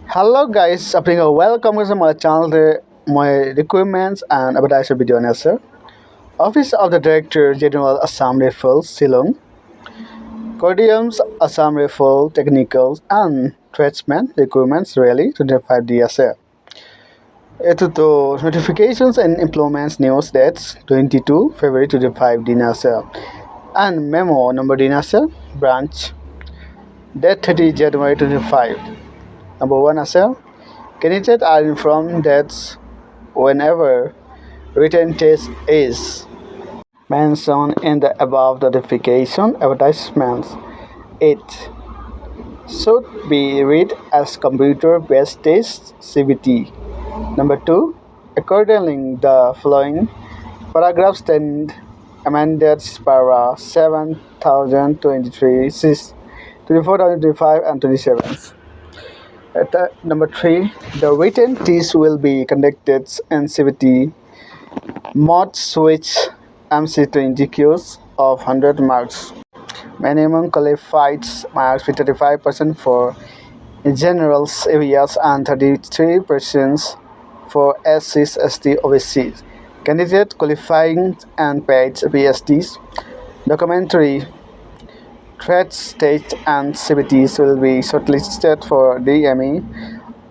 Hello guys, welcome to my channel. My requirements and advertisement video answer. Office of the Director General Assam Rifle, Shillong. Cordiums Assam Rifle Technicals and Tradesmen Requirements Rally 25 DSA. Ito to notifications and employments news dates 22 February 25 DNASA and memo number DNASA branch date 30 January 25. Number 1 ASA. Candidates are informed that whenever written test is mentioned in the above notification advertisements, it should be read as computer-based test (CBT). Number 2. Accordingly, the following paragraphs stand amended para 7023, 24,025 and 27. Number 3. The written test will be conducted in CBT mod switch MC20 queues of 100 marks. Minimum qualified marks with 35% for general areas and 33% for SCs, ST, OBCs. Candidate qualifying and paid PSTs. Documentary threats stage and CBTs will be shortlisted for DME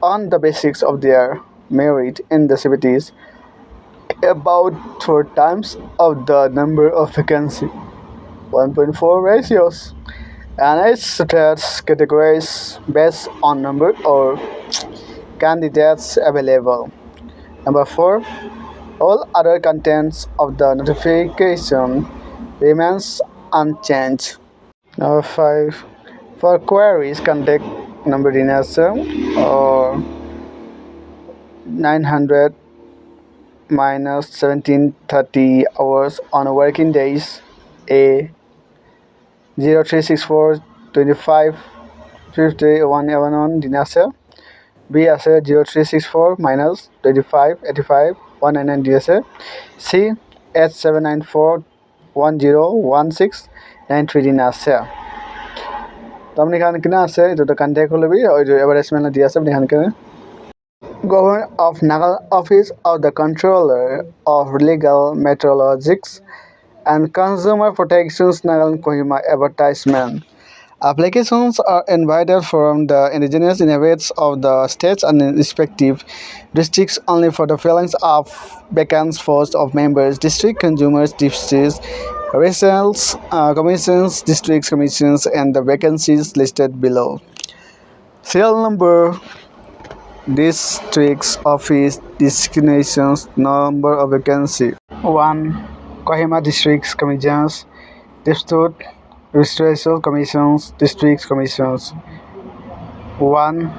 on the basis of their merit in the CBTs about 4 times of the number of vacancy, 1.4 ratios, and its stats categories based on number of candidates available. Number 4. All other contents of the notification remains unchanged. Number 5. For queries, contact number DNASA or 900 minus 1730 hours on working days. A 0364 25 50 111 DNASA. B as a 0364 minus 25 85 199 DSA. C 8794 1016 93 DNASA. Tamni khan kina ase itu to contact holebi or advertisement la dia ase apni khan kene. Governor of Nagal Office of the Controller of Legal Metrologics and Consumer Protections Nagal Kohima advertisement. Applications are invited from the indigenous inhabitants of the states and respective districts only for the fillings of vacant posts of members, district consumers, districts, regionals, commissions, district commissions, and the vacancies listed below. Serial number, districts, office, designations, number of vacancy. 1. Kohima District Commissions, Dispute Restoration Commissions, District Commissions. 1.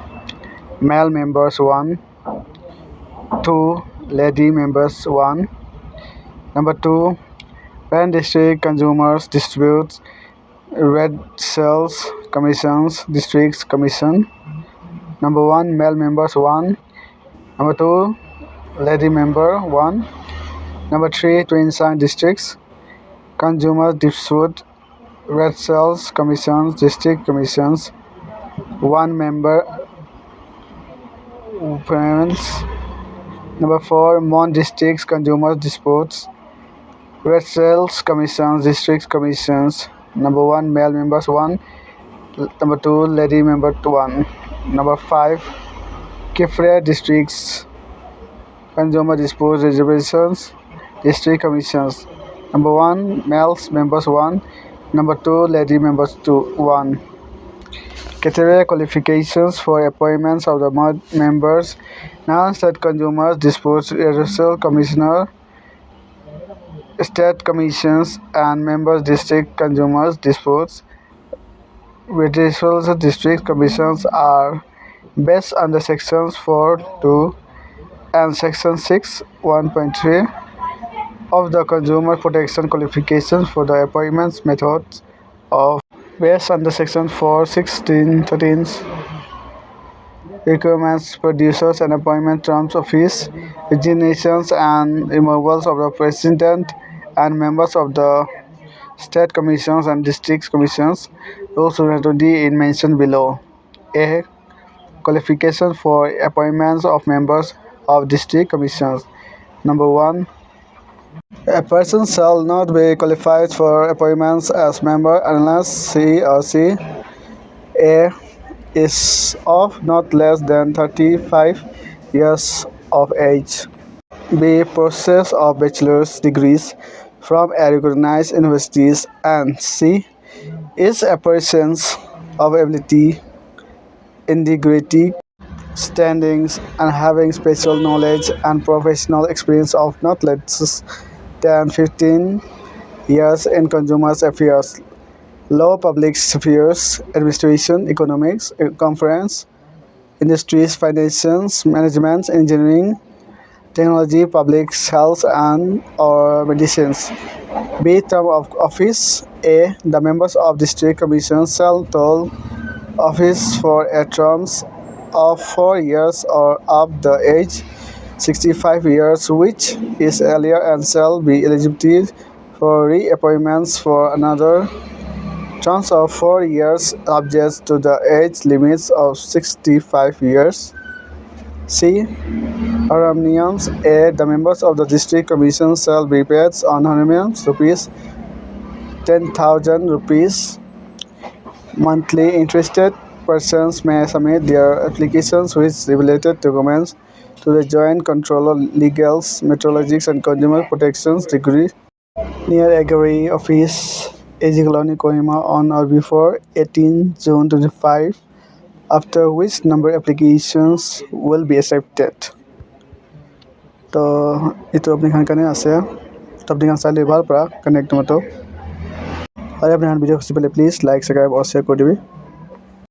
Male members 1. 2. Lady members 1. Number 2. Parent District Consumers Disputes Red Cells Commissions, Districts Commission. Number 1. Male members 1. Number 2. Lady member 1. Number 3. Twin Sign Districts Consumer Dispute Red Cells Commissions, District Commissions. 1 member parents. Number 4. Mon Districts Consumer Disputes Red Cells Commissions, District Commissions. Number 1. Male members 1. Number 2. Lady member 1. Number 5. Kifre Districts Consumer Disputes Reservations, District Commissions. Number 1. Males members 1. Number 2. Lady members 1. Criteria qualifications for appointments of the members. Non-state Consumers Disputes Resolution Commissioner, State Commissions, and members District Consumers Disputes Resolution District Commissions are based on the sections 4.2 and section 6 1.3 of the Consumer Protection Qualifications for the appointments methods of based on the section 4 16 13 requirements, producers and appointment terms of fees, resignations and removals of the president and members of the state commissions and district commissions. Rules 2020 in mentioned below. A. qualification for appointments of members of district commissions. Number one, a person shall not be qualified for appointments as member unless he or she a is of not less than 35 years of age. B. Possess of bachelor's degrees from a recognized universities. And C. Is a person's of ability, integrity, standings, and having special knowledge and professional experience of not less than 15 years in consumer affairs, law, public affairs, administration, economics, conference, industries, finance, management, engineering, technology, public health, and or medicines. B. Term of office. A. The members of district commission shall hold office for a term of 4 years or up the age 65 years, which is earlier, and shall be eligible for reappointments for another term of 4 years subject to the age limits of 65 years. C. Honorariums. A. The members of the district commission shall be paid on honorariums rupees 10,000 rupees monthly. Interested persons may submit their applications with related documents to the Joint Controller Legals, Metrologics and Consumer Protections Degree near Agri Office, AG Colony, Kohima on or before 18 June 25, after which number applications will be accepted. তো এইটো আপুনি কাৰণে আছে তো আপুনি চাই লৈ ভাল পৰা কানেক্ট মতো আৰু আপুনি ভিডিঅ' খুচি পেলাই প্লিজ লাইক, ছাবস্ক্ৰাইব আৰু শ্বেয়াৰ কৰি দিবি।